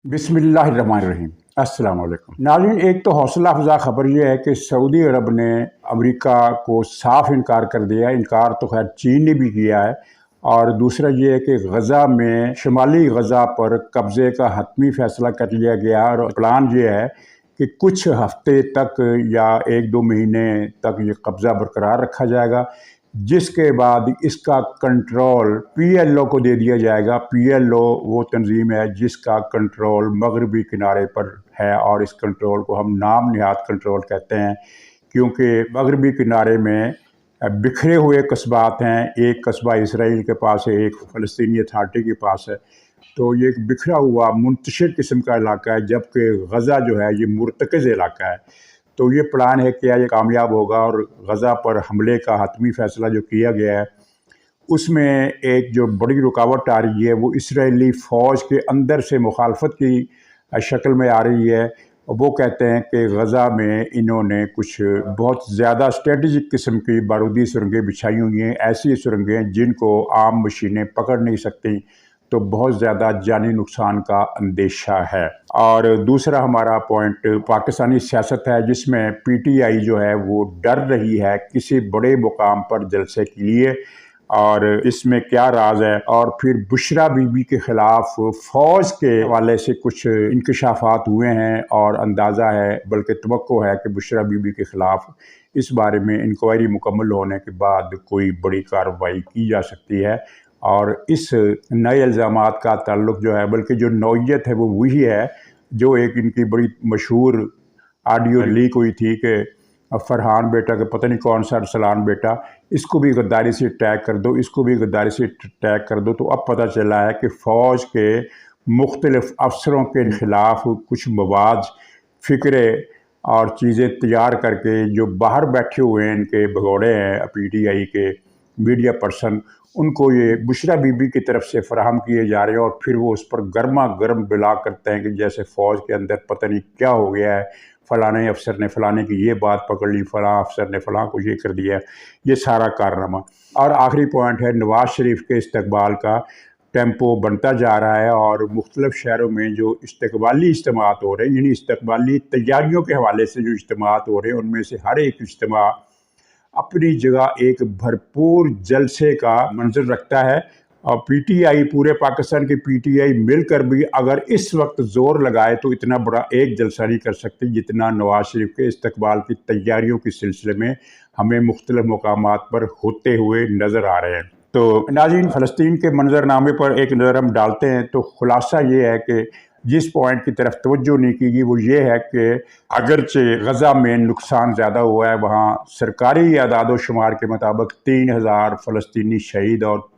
बिस्मिल्लाहिर्रहमानिर्रहीम। अस्सलाम वालेकुम नाज़रीन, एक तो हौसला अफजा खबर यह है कि सऊदी अरब ने अमेरिका को साफ इनकार कर दिया। इनकार तो खैर चीन ने भी किया है। और दूसरा ये है कि गज़ा में शुमाली गज़ा पर कब्ज़े का हतमी फ़ैसला कर लिया गया और प्लान ये है कि कुछ हफ्ते तक या एक दो महीने तक ये कब्ज़ा बरकरार रखा जाएगा, जिसके बाद इसका कंट्रोल PLO को दे दिया जाएगा। PLO वो तंजीम है जिसका कंट्रोल मगरबी किनारे पर है और इस कंट्रोल को हम नाम निहाद कंट्रोल कहते हैं, क्योंकि मगरबी किनारे में बिखरे हुए कस्बात हैं। एक कस्बा इसराइल के पास है, एक फ़लस्तीनी अथॉरिटी के पास है। तो ये एक बिखरा हुआ मुंतशिर किस्म का इलाका है, जबकि गज़ा जो है ये मुर्तकज़ इलाका है। तो ये प्लान है कि ये कामयाब होगा और गज़ा पर हमले का हतमी फ़ैसला जो किया गया है उसमें एक जो बड़ी रुकावट आ रही है वो इसराइली फ़ौज के अंदर से मुखालफत की शक्ल में आ रही है। वो कहते हैं कि गज़ा में इन्होंने कुछ बहुत ज़्यादा स्ट्रेटजिक किस्म की बारूदी सुरंगें बिछाई हुई हैं, ऐसी सुरंगें जिनको आम मशीनें पकड़ नहीं सकती। तो बहुत ज़्यादा जानी नुकसान का अंदेशा है। और दूसरा हमारा पॉइंट पाकिस्तानी सियासत है, जिसमें PTI जो है वो डर रही है किसी बड़े मुकाम पर जलसे के लिए। और इसमें क्या राज है। और फिर बुशरा बीबी के ख़िलाफ़ फ़ौज के हवाले से कुछ इंकशाफात हुए हैं और अंदाज़ा है, बल्कि तवक्को है कि बुशरा बीबी के ख़िलाफ़ इस बारे में इंक्वायरी मुकम्मल होने के बाद कोई बड़ी कार्रवाई की जा सकती है। और इस नए इल्ज़ामात का ताल्लुक़ जो है, बल्कि जो नौइयत है वो वही है जो एक इनकी बड़ी मशहूर ऑडियो लीक हुई थी कि फरहान बेटा के पता नहीं कौन सा अरसलान बेटा, इसको भी गद्दारी से टैग कर दो, इसको भी गद्दारी से टैग कर दो। तो अब पता चला है कि फ़ौज के मुख्तलिफ़ अफसरों के ख़िलाफ़ कुछ मवाद फ़िक्रे और चीज़ें तैयार करके जो बाहर बैठे हुए हैं इनके भगोड़े हैं PTI के मीडिया पर्सन, उनको ये बुशरा बीबी की तरफ से फ़राहम किए जा रहे हैं। और फिर वो उस पर गर्मा गर्म बिलाग करते हैं कि जैसे फ़ौज के अंदर पता नहीं क्या हो गया है, फ़लाने अफसर ने फ़लाने की ये बात पकड़ ली, फ़लाँ अफसर ने फ़लाँ को ये कर दिया है, ये सारा कारनामा। और आखिरी पॉइंट है नवाज़ शरीफ के इस्तकबाल का टेम्पो बनता जा रहा है और मुख्तलिफ़ शहरों में जो इस्तकबाली इज्तिमात हो रहे हैं, यानी इस्तकबाली तैयारियों के हवाले से जो इज्तिमात हो रहे हैं, उनमें से हर एक इज्तिमा अपनी जगह एक भरपूर जलसे का मंजर रखता है। और PTI, पूरे पाकिस्तान के PTI मिलकर भी अगर इस वक्त ज़ोर लगाए तो इतना बड़ा एक जलसा नहीं कर सकती जितना नवाज़ शरीफ के इस्तकबाल की तैयारियों के सिलसिले में हमें मुख्तलिफ़ मकामात पर होते हुए नज़र आ रहे हैं। तो नाज़रीन, फ़लस्तीन के मंजरनामे पर एक नज़र हम डालते हैं तो खुलासा ये है कि जिस पॉइंट की तरफ तवज्जो नहीं की गई वो ये है कि अगरचे गज़ा में नुकसान ज़्यादा हुआ है, वहाँ सरकारी आदाद शुमार के मुताबिक 3000 फ़लस्तीनी शहीद और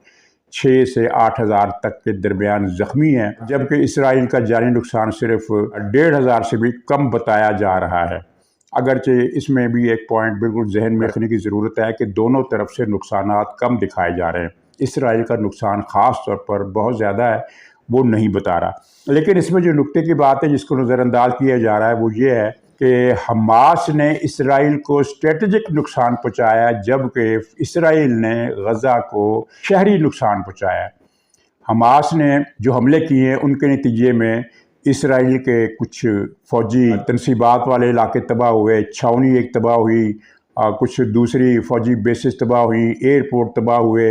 6 से 8000 तक के दरमियान ज़ख्मी हैं, जबकि इसराइल का जानी नुकसान सिर्फ 1500 से भी कम बताया जा रहा है। अगरचे इसमें भी एक पॉइंट बिल्कुल जहन में रखने की ज़रूरत है कि दोनों तरफ से नुकसानात कम दिखाए जा रहे हैं। इसराइल का नुकसान ख़ास तौर पर बहुत ज़्यादा है, वो नहीं बता रहा। लेकिन इसमें जो नुक्ते की बात है जिसको नज़रअंदाज किया जा रहा है वो ये है कि हमास ने इसराइल को स्ट्रेटजिक नुकसान पहुँचाया, जबकि इसराइल ने गज़ा को शहरी नुकसान पहुँचाया। हमास ने जो हमले किए हैं उनके नतीजे में इसराइल के कुछ फ़ौजी तनसीबात वाले इलाके तबाह हुए, छावनी एक तबाह हुई, कुछ दूसरी फ़ौजी बेसिस तबाह हुई, एयरपोर्ट तबाह हुए,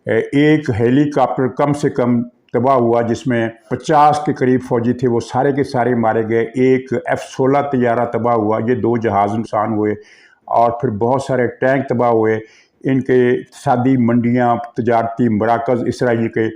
एक हेलीकॉप्टर कम से कम तबाह हुआ जिसमें 50 के करीब फ़ौजी थे, वो सारे के सारे मारे गए। एक F-16 तैयारा तबाह हुआ, ये 2 जहाज़ नुकसान हुए। और फिर बहुत सारे टैंक तबाह हुए। इनके इक़्तिसादी मंडियाँ, तजारती मराकज़ इसराइल के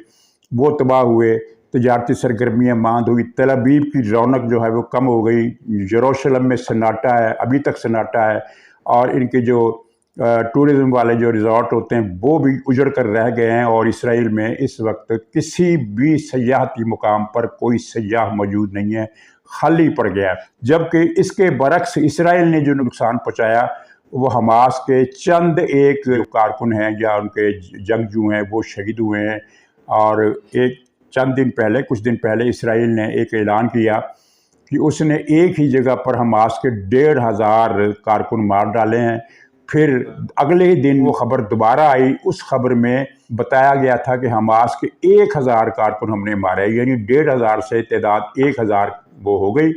वो तबाह हुए, तजारती सरगर्मियाँ मांद हुई, तल अबीब की रौनक जो है वो कम हो गई, यरूशलेम में सन्नाटा है, अभी तक सन्नाटा है। और इनके जो टूरिज़म वाले जो रिज़ॉर्ट होते हैं वो भी उजड़ कर रह गए हैं और इसराइल में इस वक्त किसी भी सयाहती मुकाम पर कोई सयाह मौजूद नहीं है, खाली पड़ गया है। जबकि इसके बरक्स इसराइल ने जो नुकसान पहुँचाया वो हमास के चंद एक कारकुन हैं या उनके जंगजू हैं वो शहीद हुए हैं। और कुछ दिन पहले इसराइल ने एक ऐलान किया कि उसने एक ही जगह पर हमास के 1500 कारकुन मार डाले हैं। پھر اگلے ہی دن وہ خبر دوبارہ آئی، اس خبر میں بتایا گیا تھا کہ حماس کے 1000 کارکن ہم نے مارے، یعنی 1500 سے تعداد 1000 وہ ہو گئی۔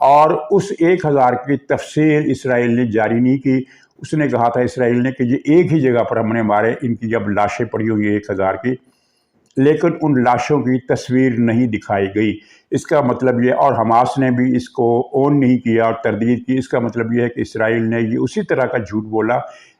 اور اس 1000 کی تفصیل اسرائیل نے جاری نہیں کی۔ اس نے کہا تھا اسرائیل نے کہ یہ ایک ہی جگہ پر ہم نے مارے، ان کی جب لاشیں پڑی ہوئی ہیں 1000 کی، لیکن ان لاشوں کی تصویر نہیں دکھائی گئی۔ اس کا مطلب یہ، اور حماس نے بھی اس کو اون نہیں کیا اور تردید کی، اس کا مطلب یہ ہے کہ اسرائیل نے یہ اسی طرح کا جھوٹ بولا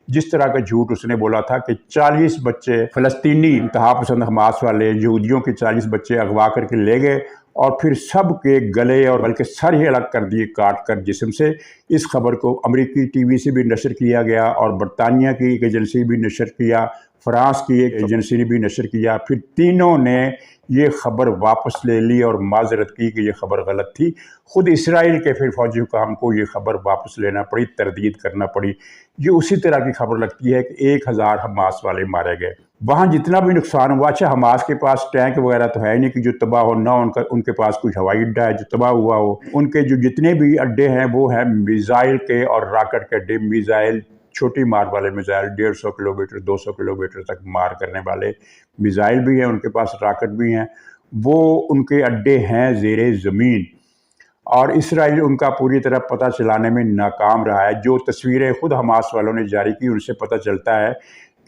جس طرح کا جھوٹ اس نے بولا تھا کہ 40 بچے فلسطینی انتہا پسند حماس والے یہودیوں کے 40 بچے اغوا کر کے لے گئے اور پھر سب کے گلے اور بلکہ سر ہی الگ کر دیے کاٹ کر جسم سے۔ اس خبر کو امریکی ٹی وی سے بھی نشر کیا گیا اور برطانیہ کی ایک ایجنسی بھی نشر کیا، فرانس کی ایک ایجنسی نے بھی نشر کیا۔ پھر تینوں نے یہ خبر واپس لے لی اور معذرت کی کہ یہ خبر غلط تھی۔ خود اسرائیل کے پھر فوجی حکام کو یہ خبر واپس لینا پڑی، تردید کرنا پڑی۔ یہ اسی طرح کی خبر لگتی ہے کہ 1000 حماس والے مارے گئے۔ وہاں جتنا بھی نقصان ہوا، اچھا حماس کے پاس ٹینک وغیرہ تو ہے نہیں کہ جو تباہ ہو، نہ ان کے پاس کوئی ہوائی اڈہ ہے جو تباہ ہوا ہو۔ ان کے جو جتنے بھی اڈے ہیں وہ ہیں میزائل کے اور راکٹ کے اڈے، میزائل چھوٹی مار والے میزائل، 150 کلومیٹر 200 کلومیٹر تک مار کرنے والے میزائل بھی ہیں، ان کے پاس راکٹ بھی ہیں، وہ ان کے اڈے ہیں زیر زمین۔ اور اسرائیل ان کا پوری طرح پتہ چلانے میں ناکام رہا ہے۔ جو تصویریں خود حماس والوں نے جاری کی ان سے پتہ چلتا ہے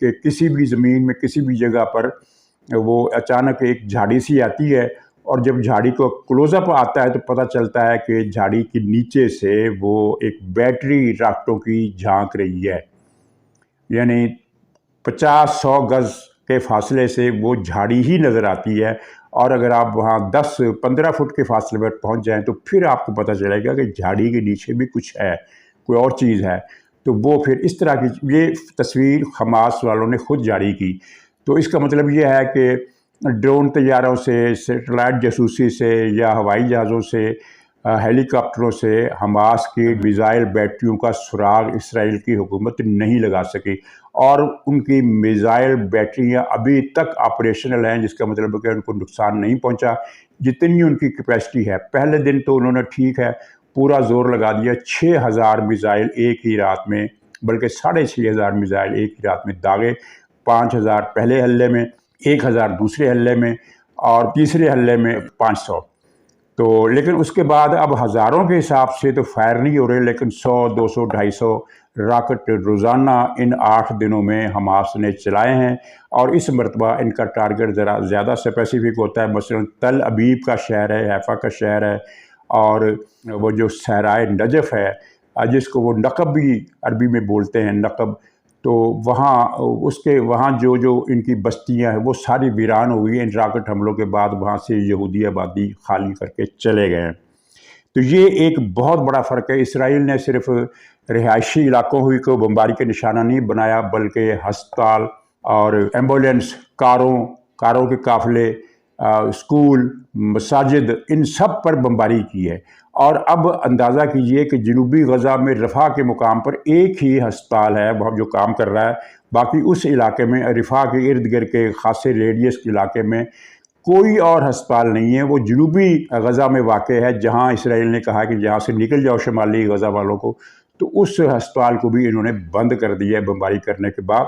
کہ کسی بھی زمین میں کسی بھی جگہ پر وہ اچانک ایک جھاڑی سی آتی ہے، اور جب جھاڑی کو کلوز اپ آتا ہے تو پتہ چلتا ہے کہ جھاڑی کے نیچے سے وہ ایک بیٹری راکٹوں کی جھانک رہی ہے، یعنی 50-100 گز کے فاصلے سے وہ جھاڑی ہی نظر آتی ہے۔ اور اگر آپ وہاں 10-15 فٹ کے فاصلے پر پہنچ جائیں تو پھر آپ کو پتہ چلے گا کہ جھاڑی کے نیچے بھی کچھ ہے، کوئی اور چیز ہے۔ تو وہ پھر اس طرح کی یہ تصویر حماس والوں نے خود جاری کی۔ تو اس کا مطلب یہ ہے کہ ڈرون طیاروں سے، سیٹلائٹ جاسوسی سے یا ہوائی جہازوں سے، ہیلی کاپٹروں سے حماس کی میزائل بیٹریوں کا سراغ اسرائیل کی حکومت نہیں لگا سکی، اور ان کی میزائل بیٹریاں ابھی تک آپریشنل ہیں، جس کا مطلب ہے کہ ان کو نقصان نہیں پہنچا جتنی ان کی کیپیسٹی ہے۔ پہلے دن تو انہوں نے ٹھیک ہے پورا زور لگا دیا، 6000 میزائل ایک ہی رات میں، بلکہ 6500 میزائل ایک ہی رات میں داغے، 5000 پہلے حلے میں، 1000 دوسرے حلے میں، اور تیسرے حلے میں 500۔ تو لیکن اس کے بعد اب ہزاروں کے حساب سے تو فائر نہیں ہو رہے، لیکن 100، 200، 250 راکٹ روزانہ ان 8 دنوں میں حماس نے چلائے ہیں۔ اور اس مرتبہ ان کا ٹارگٹ ذرا زیادہ اسپیسیفک ہوتا ہے، مثلا تل ابیب کا شہر ہے، حیفا کا شہر ہے، اور وہ جو صحرائے نجف ہے جس کو وہ نقب بھی عربی میں بولتے ہیں، نقب، تو وہاں جو ان کی بستیاں ہیں وہ ساری ویران ہو گئی ہیں ان راکٹ حملوں کے بعد۔ وہاں سے یہودی آبادی خالی کر کے چلے گئے ہیں۔ تو یہ ایک بہت بڑا فرق ہے۔ اسرائیل نے صرف رہائشی علاقوں کو بمباری کا نشانہ نہیں بنایا، بلکہ ہسپتال اور ایمبولینس، کاروں کے قافلے، اسکول، مساجد، ان سب پر بمباری کی ہے۔ اور اب اندازہ کیجئے کہ جنوبی غزہ میں رفح کے مقام پر ایک ہی ہسپتال ہے جو کام کر رہا ہے، باقی اس علاقے میں رفح کے ارد گرد کے خاصے ریڈیس کے علاقے میں کوئی اور ہسپتال نہیں ہے۔ وہ جنوبی غزہ میں واقع ہے، جہاں اسرائیل نے کہا کہ جہاں سے نکل جاؤ شمالی غزہ والوں کو، تو اس ہسپتال کو بھی انہوں نے بند کر دیا ہے بمباری کرنے کے بعد۔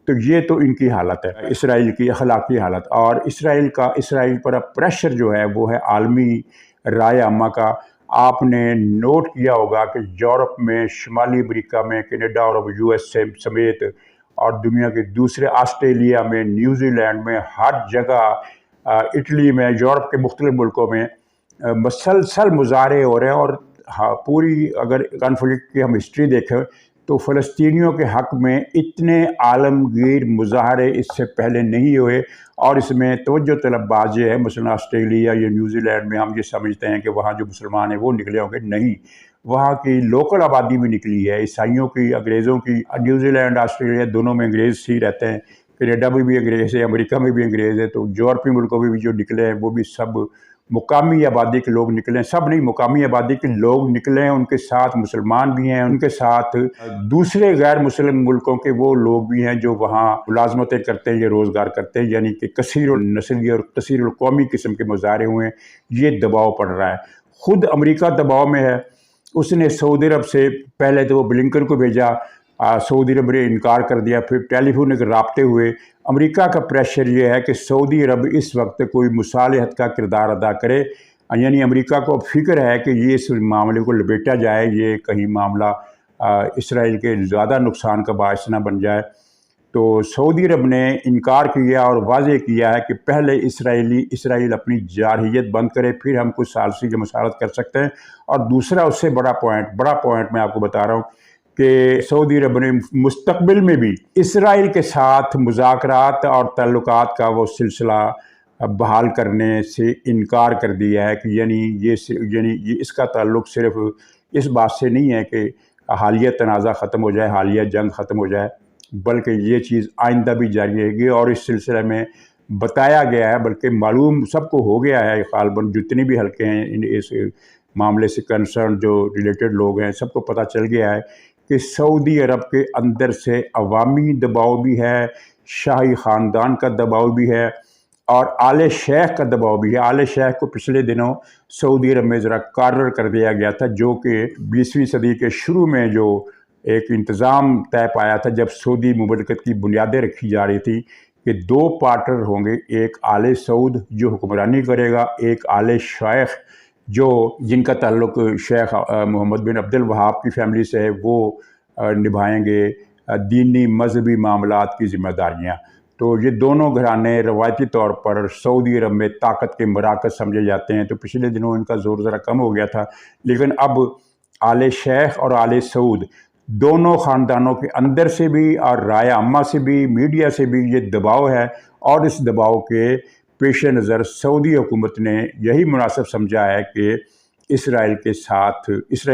تو یہ تو ان کی حالت ہے، اسرائیل کی اخلاقی حالت۔ اور اسرائیل پر اب پریشر جو ہے وہ ہے عالمی رائے عامہ کا۔ آپ نے نوٹ کیا ہوگا کہ یورپ میں، شمالی امریکہ میں، کینیڈا اور US سمیت، اور دنیا کے دوسرے، آسٹریلیا میں، نیوزی لینڈ میں، ہر جگہ، اٹلی میں، یورپ کے مختلف ملکوں میں مسلسل مظاہرے ہو رہے ہیں۔ اور پوری اگر کانفلکٹ کی ہم ہسٹری دیکھیں تو فلسطینیوں کے حق میں اتنے عالمگیر مظاہرے اس سے پہلے نہیں ہوئے۔ اور اس میں توجہ طلب بات یہ ہے، مثلا آسٹریلیا یا نیوزی لینڈ میں ہم یہ سمجھتے ہیں کہ وہاں جو مسلمان ہیں وہ نکلے ہوں گے، نہیں، وہاں کی لوکل آبادی بھی نکلی ہے، عیسائیوں کی، انگریزوں کی۔ نیوزی لینڈ، آسٹریلیا دونوں میں انگریز ہی رہتے ہیں، کینیڈا میں بھی انگریز ہے، امریکہ میں بھی انگریز ہے، تو یورپی ملکوں میں بھی جو نکلے ہیں وہ بھی سب مقامی آبادی کے لوگ نکلے ہیں، سب نہیں، مقامی آبادی کے لوگ نکلے ہیں، ان کے ساتھ مسلمان بھی ہیں، ان کے ساتھ دوسرے غیر مسلم ملکوں کے وہ لوگ بھی ہیں جو وہاں ملازمتیں کرتے ہیں یا روزگار کرتے ہیں، یعنی کہ کثیر النسلی اور کثیر القومی قسم کے مظاہرے ہوئے ہیں۔ یہ دباؤ پڑ رہا ہے، خود امریکہ دباؤ میں ہے۔ اس نے سعودی عرب سے پہلے تو وہ بلنکن کو بھیجا सऊदी अरब ने इनकार कर दिया। फिर टेलीफोनिक राब्ते हुए। अमेरिका का प्रेशर ये है कि सऊदी अरब इस वक्त कोई मुसालहत का किरदार अदा करे, यानी अमेरिका को फिक्र है कि ये इस मामले को लपेटा जाए, ये कहीं मामला इसराइल के ज़्यादा नुकसान का बायस ना बन जाए। तो सऊदी अरब ने इनकार किया और वाज़ेह किया है कि पहले इसराइल अपनी जारहियत बंद करे, फिर हम कुछ सालसी की मसालत कर सकते हैं। और दूसरा उससे बड़ा पॉइंट मैं आपको बता रहा हूँ कि सऊदी अरब ने मुस्तकबिल में भी इसराइल के साथ मुज़ाकरात और ताल्लुकात का वो सिलसिला बहाल करने से इनकार कर दिया है कि यानी ये इसका ताल्लुक सिर्फ इस बात से नहीं है कि हालिया तनाज़ा ख़त्म हो जाए, हालिया जंग ख़त्म हो जाए, बल्कि ये चीज़ आइंदा भी जारी रहेगी। और इस सिलसिले में बताया गया है, बल्कि मालूम सबको हो गया है, ग़ालिबन जितने भी हल्के हैं इस मामले से कंसर्न जो रिलेटेड लोग हैं, सबको पता चल गया है कि सऊदी अरब के अंदर से अवामी दबाव भी है, शाही ख़ानदान का दबाव भी है और आले शेख का दबाव भी है। आले शेख को पिछले दिनों सऊदी अरब में ज़रा कार्रर कर दिया गया था, जो कि 20वीं सदी के शुरू में जो एक इंतज़ाम तय पाया था जब सऊदी मुमलकत की बुनियादें रखी जा रही थी कि 2 पार्टनर होंगे, एक आले सऊद जो हुक्मरानी करेगा, एक आले शेख जिनका ताल्लुक शेख मोहम्मद बिन अब्दुल वहाब की फैमिली से है, वो निभाएंगे दीनी मजहबी मामलात की ज़िम्मेदारियाँ। तो ये दोनों घराने रवायती तौर पर सऊदी अरब में ताकत के मराकज़ समझे जाते हैं। तो पिछले दिनों इनका ज़ोर ज़रा कम हो गया था, लेकिन अब आले शेख और आले सऊद दोनों ख़ानदानों के अंदर से भी और राय अम्मा से भी, मीडिया से भी ये दबाव है। और इस दबाव के पेश नज़र सऊदी हुकूमत ने यही मुनासिब समझा है कि इसराइल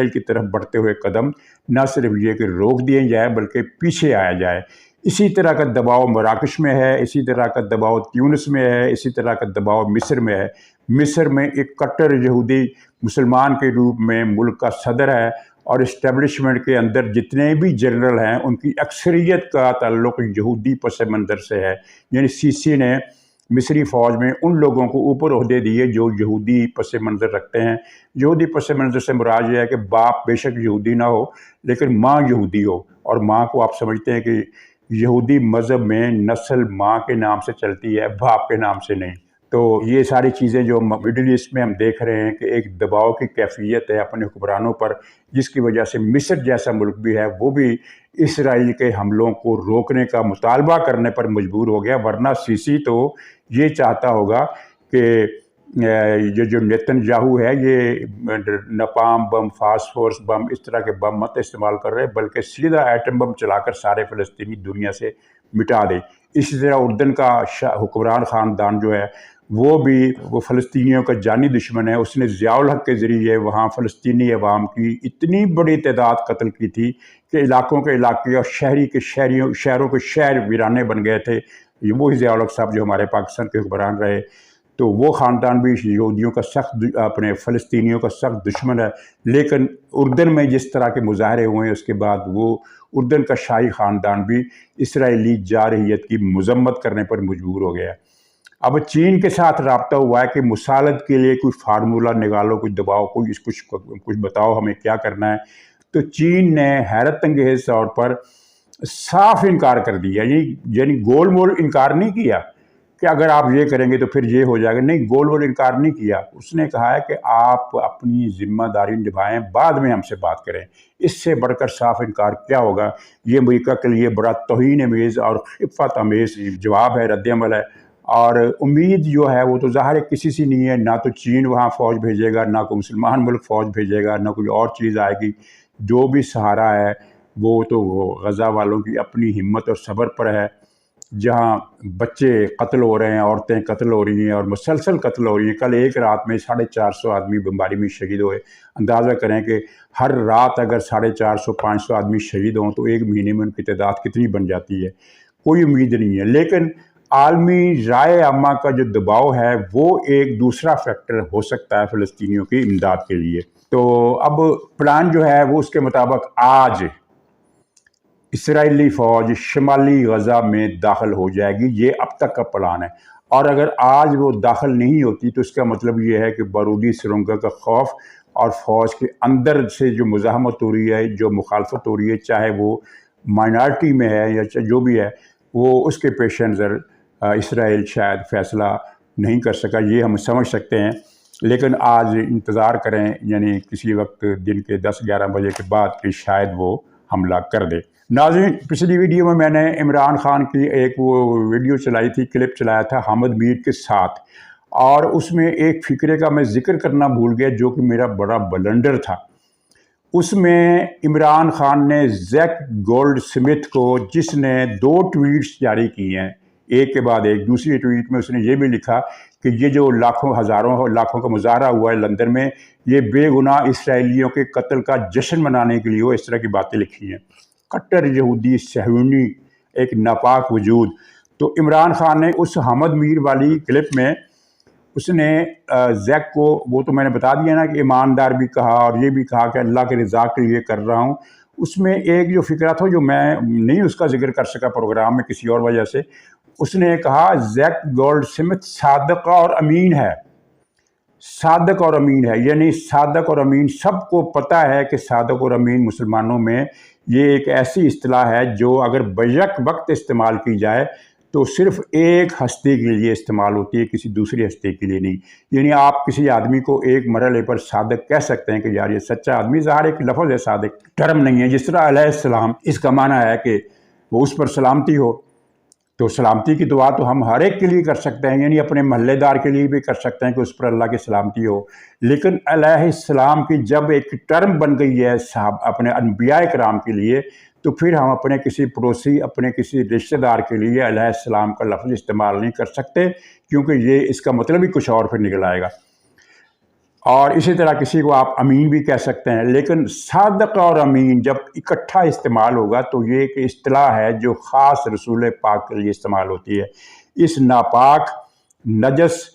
की तरफ बढ़ते हुए कदम न सिर्फ ये कि रोक दिए जाए बल्कि पीछे आया जाए। इसी तरह का दबाव मराकश में है, इसी तरह का दबाव ट्यूनिस में है, इसी तरह का दबाव मिस्र में है। मिस्र में एक कट्टर यहूदी मुसलमान के रूप में मुल्क का सदर है और इस्टेब्लिशमेंट के अंदर जितने भी जनरल हैं उनकी अक्सरियत का ताल्लुक यहूदी पस मंज़र से है। यानी सीसी ने मिस्री फ़ौज में उन लोगों को ऊपर ओहदे दिए जो यहूदी पस मंज़र रखते हैं। यहूदी पस मंज़र से मुराद ये है कि बाप बेशक यहूदी ना हो लेकिन माँ यहूदी हो, और माँ को आप समझते हैं कि यहूदी मज़हब में नस्ल माँ के नाम से चलती है, बाप के नाम से नहीं। तो ये सारी चीज़ें जो मिडिल ईस्ट में हम देख रहे हैं कि एक दबाव की कैफियत है अपने हुक्मरानों पर, जिसकी वजह से मिस्र जैसा मुल्क भी है वो भी इसराइल के हमलों को रोकने का मुतालबा करने पर मजबूर हो गया। वरना सीसी तो ये चाहता होगा कि ये जो नेतन्याहू है ये नपाम बम, फास्फोरस बम, इस तरह के बम मत इस्तेमाल कर रहे, बल्कि सीधा एटम बम चलाकर सारे फ़लस्तीनी दुनिया से मिटा दे। इसी तरह उर्दन का हुक्मरान ख़ानदान जो है वो फ़लस्तीनियों का जानी दुश्मन है। उसने ज़ियाउल हक़ के ज़रिए वहाँ फ़लस्तीनी अवाम की इतनी बड़ी तादाद कत्ल की थी कि इलाकों के इलाके और शहरों के शहर वीराने बन गए थे। वही ज़ियाउल हक़ साहब जो हमारे पाकिस्तान के हुक्मरान रहे, तो वो ख़ानदान भी यहूदियों का अपने फ़लस्तीनियों का सख्त दुश्मन है। लेकिन उर्दन में जिस तरह के मुजाहरे हुए हैं उसके बाद वो उर्दन का शाही ख़ानदान भी इसराइली जारहियत की मज़म्मत करने पर मजबूर हो गया। अब चीन के साथ राब्ता हुआ है कि मुसालत के लिए कोई फार्मूला निकालो, कुछ दबाव, कुछ बताओ हमें क्या करना है। तो चीन ने हैरत अंगेज़ तौर पर साफ इनकार कर दिया, यानी गोल मोल इनकार नहीं किया कि अगर आप ये करेंगे तो फिर ये हो जाएगा, नहीं, गोल मोल इनकार नहीं किया। उसने कहा है कि आप अपनी ज़िम्मेदारी निभाएं, बाद में हमसे बात करें। इससे बढ़कर साफ इनकार क्या होगा। ये अमेरिका के लिए बड़ा तौहीन अमेज़ और खिफ़त अमेज़ जवाब है, रद्द-ए-अमल है। और उम्मीद जो है वो तो ज़ाहिर है किसी से नहीं है, ना तो चीन वहाँ फ़ौज भेजेगा, ना कोई मुसलमान मुल्क फ़ौज भेजेगा, ना कोई और चीज़ आएगी। जो भी सहारा है वो तो गज़ा वालों की अपनी हिम्मत और सब्र पर है। जहाँ बच्चे कत्ल हो रहे हैं, औरतें कत्ल हो रही हैं और मुसलसल कत्ल हो रही हैं। कल एक रात में 450 आदमी बमबारी में शहीद हुए। अंदाज़ा करें कि हर रात अगर 450-500 आदमी शहीद हों तो एक महीने में उनकी तादाद कितनी बन जाती है, कोई उम्मीद नहीं है। लेकिन आलमी राय आमा का जो दबाव है वो एक दूसरा फैक्टर हो सकता है फ़लस्तीनियों की इमदाद के लिए। तो अब प्लान जो है वो उसके मुताबिक आज इसराइली फ़ौज शुमाली गज़ा में दाखिल हो जाएगी। ये अब तक का प्लान है, और अगर आज वो दाखिल नहीं होती तो इसका मतलब ये है कि बारूदी सुरंगों का खौफ और फ़ौज के अंदर से जो मुज़ाहमत हो रही है, जो मुखालफत हो रही है, चाहे वो माइनॉरिटी में है या जो भी है, वो उसके पेश नज़र इसराइल शायद फ़ैसला नहीं कर सका, ये हम समझ सकते हैं। लेकिन आज इंतज़ार करें, यानी किसी वक्त दिन के 10-11 बजे के बाद कि शायद वो हमला कर दे। नाज़रीन, पिछली वीडियो में मैंने इमरान खान की एक वो वीडियो चलाई थी, क्लिप चलाया था हामिद मीर के साथ, और उसमें एक फ़िक्रे का मैं ज़िक्र करना भूल गया जो कि मेरा बड़ा ब्लंडर था। उसमें इमरान खान ने ज़ैक गोल्डस्मिथ को, जिसने 2 ट्वीट्स जारी किए हैं एक के बाद एक, दूसरी ट्वीट में उसने ये भी लिखा कि ये जो लाखों हज़ारों लाखों का मुजाहरा हुआ है लंदन में, ये बेगुनाह इसराइलियों के कत्ल का जश्न मनाने के लिए वो इस तरह की बातें लिखी हैं। कट्टर यहूदी सहूनी, एक नापाक वजूद। तो इमरान खान ने उस हामिद मीर वाली क्लिप में उसने ज़ैक को, वो तो मैंने बता दिया ना कि ईमानदार भी कहा और ये भी कहा कि अल्लाह की रज़ा के लिए कर रहा हूँ। उसमें एक जो फ़िक्रा था जो मैं नहीं उसका ज़िक्र कर सका प्रोग्राम में किसी और वजह से, उसने कहा ज़ैक गोल्डस्मिथ सादक और अमीन है। सादक और अमीन है, यानी सादक और अमीन, सबको पता है कि सादक और अमीन मुसलमानों में ये एक ऐसी इस्तिलाह है जो अगर बैक वक्त इस्तेमाल की जाए तो सिर्फ़ एक हस्ती के लिए इस्तेमाल होती है, किसी दूसरी हस्ती के लिए नहीं। यानी आप किसी आदमी को एक मरहले पर सादक कह सकते हैं कि यार ये सच्चा आदमी, ज़ाहिर एक लफ्ज़ है, सादक टर्म नहीं है। जिस तरह अलैहिस्सलाम, इसका माना है कि वो उस पर सलामती हो, तो सलामती की दुआ तो हम हर एक के लिए कर सकते हैं, यानी अपने महल्लेदार के लिए भी कर सकते हैं कि उस पर अल्लाह की सलामती हो। लेकिन अलैहिस्सलाम की जब एक टर्म बन गई है साहब अपने अनबिया कराम के लिए, तो फिर हम अपने किसी पड़ोसी, अपने किसी रिश्तेदार के लिए अलैहिस्सलाम का लफ्ज़ इस्तेमाल नहीं कर सकते, क्योंकि ये इसका मतलब ही कुछ और फिर निकल आएगा। और इसी तरह किसी को आप अमीन भी कह सकते हैं, लेकिन सादक और अमीन जब इकट्ठा इस्तेमाल होगा तो ये एक इस्तिलाह है जो ख़ास रसूल पाक के लिए इस्तेमाल होती है। इस नापाक, नजस,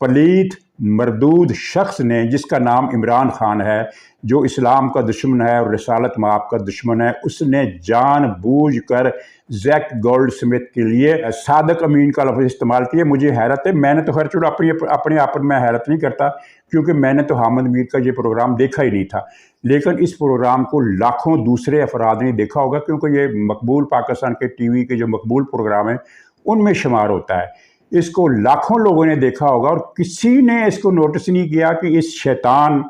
पलीत, मरदूद शख्स ने, जिसका नाम इमरान खान है, जो इस्लाम का दुश्मन है और रिसालत माप का दुश्मन है, उसने जानबूझकर ज़ैक गोल्डस्मिथ के लिए सादक अमीन का लफ्ज़ इस्तेमाल किया। मुझे हैरत है, मैंने तो खैर चलो अपने आप पर मैं हैरत नहीं करता, क्योंकि मैंने तो हामिद मीर का ये प्रोग्राम देखा ही नहीं था। लेकिन इस प्रोग्राम को लाखों दूसरे अफराद ने देखा होगा, क्योंकि ये मकबूल पाकिस्तान के टीवी के जो मकबूल प्रोग्राम हैं उनमें शुमार होता है। इसको लाखों लोगों ने देखा होगा और किसी ने इसको नोटिस नहीं किया कि इस शैतान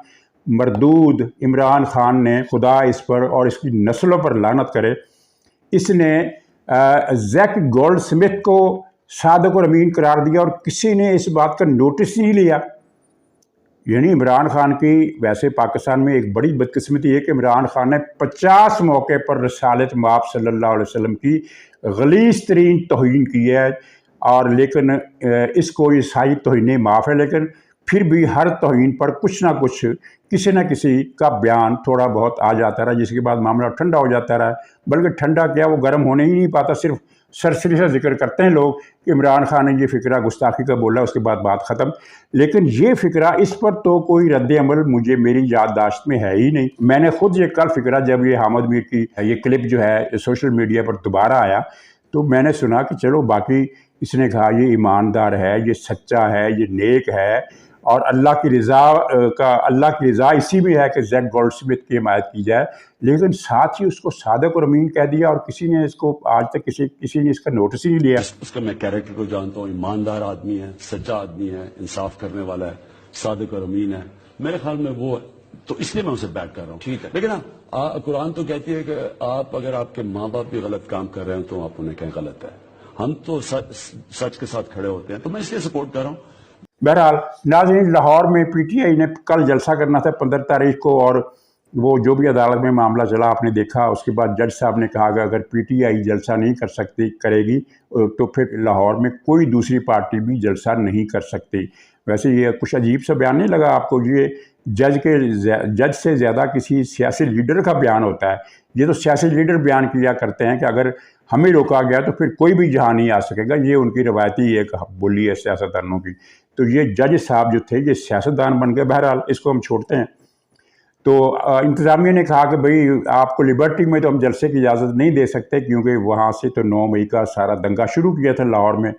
मरदूद इमरान खान ने, खुदा इस पर और इसकी नस्लों पर लानत करे, इसने ज़ैक गोल्डस्मिथ को सादक और अमीन करार दिया और किसी ने इस बात का नोटिस नहीं लिया। यानी इमरान खान की, वैसे पाकिस्तान में एक बड़ी बदकिस्मती है कि इमरान खान ने 50 मौके पर रसालत माप सल्लल्लाहु अलैहि वसल्लम की गलीज़ तरीन तौहीन की है, और लेकिन इसको ये सारी तौहीनें माफ़ है, लेकिन फिर भी हर तौहीन पर कुछ ना कुछ, किसी न किसी का बयान थोड़ा बहुत आ जाता रहा, जिसके बाद मामला ठंडा हो जाता रहा। बल्कि ठंडा क्या, वो गर्म होने ही नहीं पाता, सिर्फ सरसरी सा जिक्र करते हैं लोग कि इमरान खान ने ये फ़िक्रा गुस्ताखी का बोला, उसके बाद बात ख़त्म। लेकिन ये फ़िक्रा, इस पर तो कोई रद्द अमल मुझे मेरी याददाश्त में है ही नहीं। मैंने खुद ये कल फ़िक्रा, जब ये हामिद मीर की ये क्लिप जो है सोशल मीडिया पर दोबारा आया, तो मैंने सुना कि चलो बाकी, इसने कहा ये ईमानदार है, ये सच्चा है, ये नेक है, और अल्लाह की रज़ा इसी में है कि ज़ैक गोल्डस्मिथ की हिमायत की जाए। लेकिन साथ ही उसको सादक और अमीन कह दिया, और किसी ने इसको आज तक किसी ने इसका नोटिस ही नहीं लिया। उसका मैं कैरेक्टर को जानता हूँ, ईमानदार आदमी है, सच्चा आदमी है, इंसाफ करने वाला है, सादक और अमीन है, मेरे ख्याल में वो है, तो इसलिए मैं उसे बैक कर रहा हूँ। ठीक है, लेकिन कुरान तो कहती है कि आप, अगर आपके माँ बाप भी गलत काम कर रहे हैं तो आप उन्हें कहें गलत है। हम तो सच के साथ खड़े होते हैं, तो मैं इसलिए सपोर्ट कर रहा हूँ। बहरहाल नाज़रीन, लाहौर में PTI ने कल जलसा करना था 15 तारीख को, और वो जो भी अदालत में मामला चला आपने देखा। उसके बाद जज साहब ने कहा कि अगर PTI जलसा नहीं करेगी तो फिर लाहौर में कोई दूसरी पार्टी भी जलसा नहीं कर सकती। वैसे ये कुछ अजीब सा बयान नहीं लगा आपको? ये जज से ज़्यादा किसी सियासी लीडर का बयान होता है। ये तो सियासी लीडर बयान किया करते हैं कि अगर हमें रोका गया तो फिर कोई भी जहाँ नहीं आ सकेगा। ये उनकी रवायती एक बोली है सियासतदानों की। तो ये जज साहब जो थे ये सियासतदान बन गए। बहरहाल इसको हम छोड़ते हैं। तो इंतज़ामिया ने कहा कि भाई आपको लिबर्टी में तो हम जलसे की इजाज़त नहीं दे सकते, क्योंकि वहाँ से तो 9 मई का सारा दंगा शुरू किया था लाहौर में,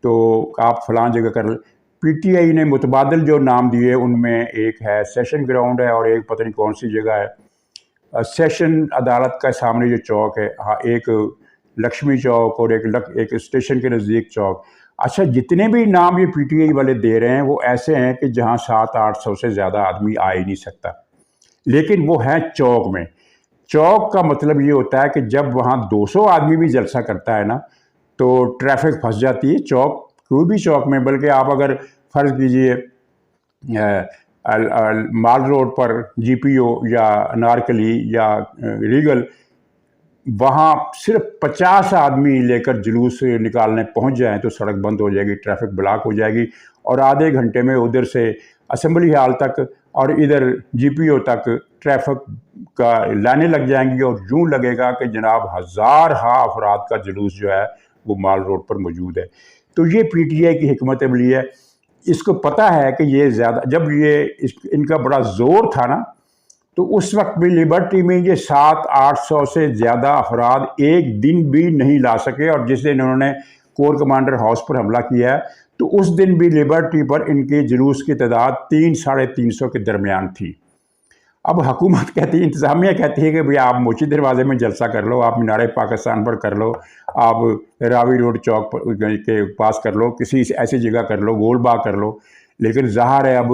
तो आप फ़लाँ जगह कर। PTI ने मुतबादल जो नाम दिए उनमें एक है सेशन ग्राउंड है और एक पता नहीं कौन सी जगह है। سیشن عدالت کا سامنے جو چوک ہے، ہاں ایک لکشمی چوک اور ایک اسٹیشن کے نزدیک چوک. اچھا جتنے بھی نام یہ پی ٹی آئی والے دے رہے ہیں وہ ایسے ہیں کہ جہاں 700-800 سے زیادہ آدمی آ ہی نہیں سکتا، لیکن وہ ہیں چوک میں. چوک کا مطلب یہ ہوتا ہے کہ جب وہاں 200 آدمی بھی جلسہ کرتا ہے نا تو ٹریفک پھنس جاتی ہے چوک، کوئی بھی چوک میں. بلکہ آپ اگر فرض کیجئے مال روڈ پر جی پی او یا انارکلی یا ریگل، وہاں صرف 50 آدمی لے کر جلوس نکالنے پہنچ جائیں تو سڑک بند ہو جائے گی، ٹریفک بلاک ہو جائے گی، اور آدھے گھنٹے میں ادھر سے اسمبلی ہال تک اور ادھر جی پی او تک ٹریفک کا لائنیں لگ جائیں گی، اور یوں لگے گا کہ جناب ہزارہا افراد کا جلوس جو ہے وہ مال روڈ پر موجود ہے. تو یہ پی ٹی آئی کی حکمت عملی ہے. اس کو پتہ ہے کہ یہ زیادہ، جب یہ ان کا بڑا زور تھا نا تو اس وقت بھی لبرٹی میں یہ 700-800 سے زیادہ افراد ایک دن بھی نہیں لا سکے، اور جس دن انہوں نے کور کمانڈر ہاؤس پر حملہ کیا ہے تو اس دن بھی لبرٹی پر ان کے جلوس کی تعداد 300-350 کے درمیان تھی. اب حکومت کہتی ہے، انتظامیہ کہتی ہے کہ بھئی آپ موچی دروازے میں جلسہ کر لو، آپ مینار پاکستان پر کر لو، آپ راوی روڈ چوک کے پاس کر لو، کسی ایسی جگہ کر لو، گول باغ کر لو. لیکن ظاہر ہے اب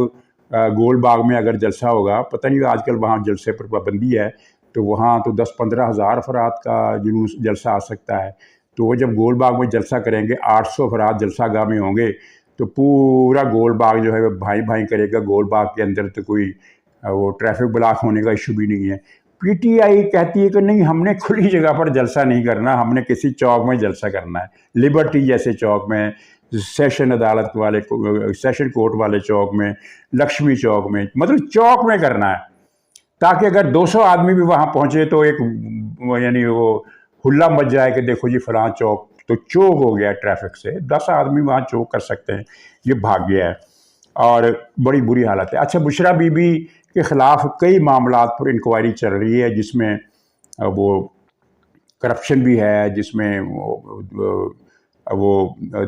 گول باغ میں اگر جلسہ ہوگا، پتہ نہیں آج کل وہاں جلسے پر پابندی ہے، تو وہاں تو 10-15 ہزار افراد کا جلسہ آ سکتا ہے. تو وہ جب گول باغ میں جلسہ کریں گے، 800 افراد جلسہ گاہ میں ہوں گے، تو پورا گول باغ جو ہے وہ بھائی بھائی کرے گا. گول باغ کے اندر تو کوئی وہ ٹریفک بلاک ہونے کا ایشو بھی نہیں ہے. پی ٹی آئی کہتی ہے کہ نہیں، ہم نے کھلی جگہ پر جلسہ نہیں کرنا، ہم نے کسی چوک میں جلسہ کرنا ہے، لبرٹی جیسے چوک میں، سیشن عدالت والے سیشن کورٹ والے چوک میں، لکشمی چوک میں، مطلب چوک میں کرنا ہے، تاکہ اگر 200 آدمی بھی وہاں پہنچے تو ایک یعنی وہ ہلا مچ جائے کہ دیکھو جی فلاں چوک تو چوک ہو گیا ٹریفک سے. 10 آدمی وہاں چوک کر سکتے ہیں، یہ بھاگ گیا ہے اور بڑی بری حالت ہے. اچھا بشرا بی بی کے خلاف کئی معاملات پر انکوائری چل رہی ہے، جس میں وہ کرپشن بھی ہے، جس میں وہ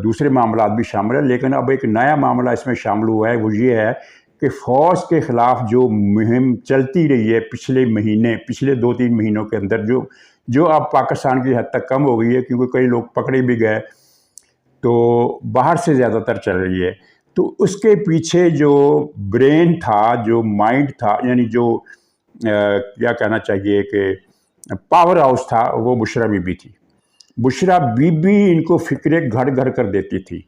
دوسرے معاملات بھی شامل ہیں. لیکن اب ایک نیا معاملہ اس میں شامل ہوا ہے، وہ یہ ہے کہ فوج کے خلاف جو مہم چلتی رہی ہے پچھلے 2-3 مہینوں کے اندر، جو اب پاکستان کی حد تک کم ہو گئی ہے کیونکہ کئی لوگ پکڑے بھی گئے، تو باہر سے زیادہ تر چل رہی ہے. تو اس کے پیچھے جو برین تھا، جو مائنڈ تھا، یعنی جو کیا کہنا چاہیے کہ پاور ہاؤس تھا، وہ بشرا بی بی تھی. بشرا بی بی ان کو فکرے گھڑ گھڑ کر دیتی تھی.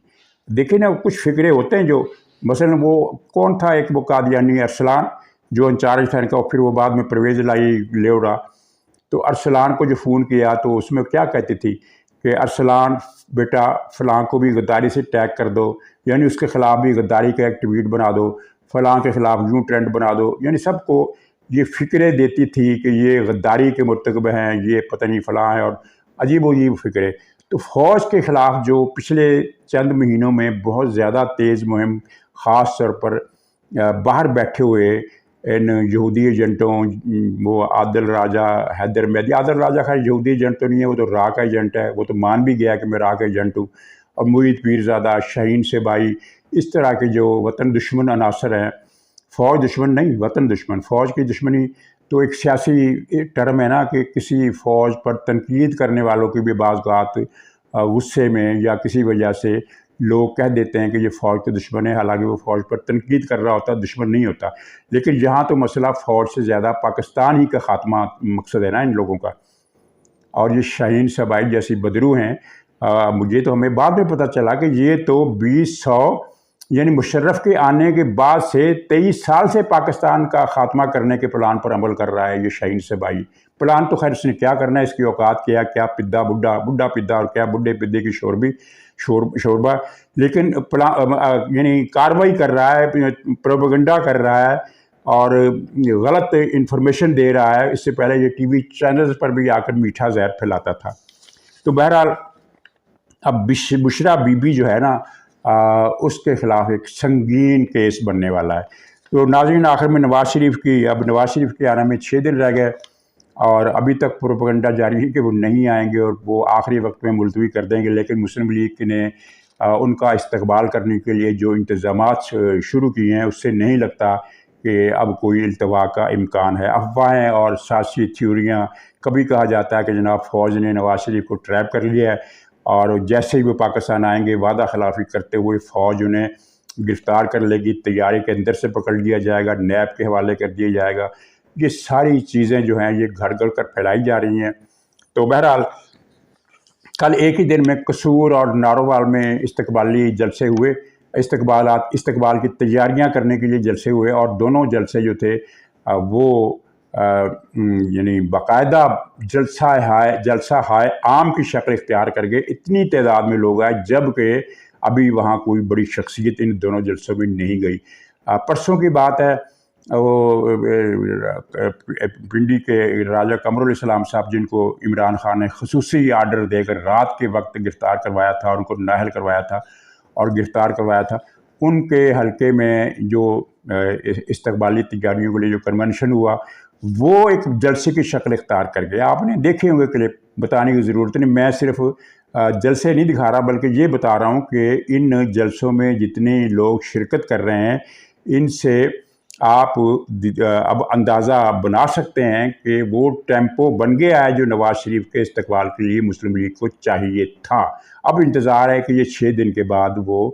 دیکھیں نا، کچھ فکرے ہوتے ہیں جو مثلا وہ کون تھا، ایک وہ قادیانی ارسلان جو انچارج تھا ان کا، پھر وہ بعد میں پرویز الہی لیوڑا. تو ارسلان کو جو فون کیا تو اس میں کیا کہتی تھی کہ ارسلان بیٹا فلاں کو بھی غداری سے ٹیگ کر دو، یعنی اس کے خلاف بھی غداری کا ایک ٹویٹ بنا دو، فلاں کے خلاف یوں ٹرینڈ بنا دو. یعنی سب کو یہ فکرے دیتی تھی کہ یہ غداری کے مرتکب ہیں، یہ پتہ نہیں فلاں ہے، اور عجیب و عجیب فکرے. تو فوج کے خلاف جو پچھلے چند مہینوں میں بہت زیادہ تیز مہم، خاص طور پر باہر بیٹھے ہوئے ان یہودی ایجنٹوں، وہ عادل راجہ، حیدر مہدی. عادل راجہ خیر یہودی ایجنٹ تو نہیں ہے، وہ تو را کا ایجنٹ ہے، وہ تو مان بھی گیا کہ میں را کا ایجنٹ ہوں. اور معید پیرزادہ، شاہین سبائی، اس طرح کے جو وطن دشمن عناصر ہیں، فوج دشمن نہیں، وطن دشمن. فوج کی دشمنی تو ایک سیاسی ٹرم ہے نا، کہ کسی فوج پر تنقید کرنے والوں کی بھی بعض اوقات غصے میں یا کسی وجہ سے لوگ کہہ دیتے ہیں کہ یہ فوج کے دشمن ہے، حالانکہ وہ فوج پر تنقید کر رہا ہوتا، دشمن نہیں ہوتا. لیکن یہاں تو مسئلہ فوج سے زیادہ پاکستان ہی کا خاتمہ مقصد ہے نا ان لوگوں کا. اور یہ شاہین سبائی جیسی بدرو ہیں، مجھے تو ہمیں بعد میں پتہ چلا کہ یہ تو 2000 یعنی مشرف کے آنے کے بعد سے 23 سال سے پاکستان کا خاتمہ کرنے کے پلان پر عمل کر رہا ہے یہ شاہین سبائی. پلان تو خیر اس نے کیا کرنا ہے، اس کی اوقات کیا پدا بڈھا پدا اور کیا بڈھے پدے کی شوربہ. لیکن یعنی کارروائی کر رہا ہے، پروپیگنڈا کر رہا ہے اور غلط انفارمیشن دے رہا ہے. اس سے پہلے یہ ٹی وی چینلز پر بھی آ کر میٹھا زہر پھیلاتا تھا. تو بہرحال اب بشرا بی بی جو ہے نا، اس کے خلاف ایک سنگین کیس بننے والا ہے. تو ناظرین، آخر میں نواز شریف کے آنے میں 6 دن رہ گئے، اور ابھی تک پروپیگنڈا جاری ہے کہ وہ نہیں آئیں گے اور وہ آخری وقت میں ملتوی کر دیں گے. لیکن مسلم لیگ نے ان کا استقبال کرنے کے لیے جو انتظامات شروع کیے ہیں، اس سے نہیں لگتا کہ اب کوئی التوا کا امکان ہے۔ افواہیں اور سیاسی تھیوریاں، کبھی کہا جاتا ہے کہ جناب فوج نے نواز شریف کو ٹریپ کر لیا ہے اور جیسے ہی وہ پاکستان آئیں گے وعدہ خلافی کرتے ہوئے فوج انہیں گرفتار کر لے گی، تیاری کے اندر سے پکڑ لیا جائے گا، نیب کے حوالے کر دیا جائے گا۔ یہ ساری چیزیں جو ہیں یہ گھڑ گھڑ کر پھیلائی جا رہی ہیں۔ تو بہرحال کل ایک ہی دن میں قصور اور نارووال میں استقبالی جلسے ہوئے، استقبال کی تیاریاں کرنے کے لیے جلسے ہوئے، اور دونوں جلسے جو تھے وہ یعنی باقاعدہ جلسہ ہائے عام کی شکل اختیار کر گئے۔ اتنی تعداد میں لوگ آئے جبکہ ابھی وہاں کوئی بڑی شخصیت ان دونوں جلسوں میں نہیں گئی۔ پرسوں کی بات ہے، وہ پنڈی کے راجہ قمر علیہ السلام صاحب، جن کو عمران خان نے خصوصی آرڈر دے کر رات کے وقت گرفتار کروایا تھا اور ان کو نااہل کروایا تھا اور گرفتار کروایا تھا، ان کے حلقے میں جو استقبالی تیاریوں کے لیے جو کنونشن ہوا وہ ایک جلسے کی شکل اختیار کر گیا۔ آپ نے دیکھے ہوں گے کلپ، بتانے کی ضرورت نہیں، میں صرف جلسے نہیں دکھا رہا بلکہ یہ بتا رہا ہوں کہ ان جلسوں میں جتنے لوگ شرکت کر رہے ہیں ان سے آپ اب اندازہ بنا سکتے ہیں کہ وہ ٹیمپو بن گیا ہے جو نواز شریف کے استقبال کے لیے مسلم لیگ کو چاہیے تھا۔ اب انتظار ہے کہ یہ 6 دن کے بعد وہ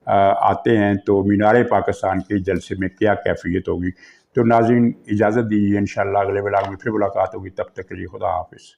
آتے ہیں تو مینار پاکستان کے جلسے میں کیا کیفیت ہوگی۔ تو ناظرین اجازت دیجیے، انشاءاللہ اگلے ولاگ میں پھر ملاقات ہوگی، تب تک کے لیے خدا حافظ۔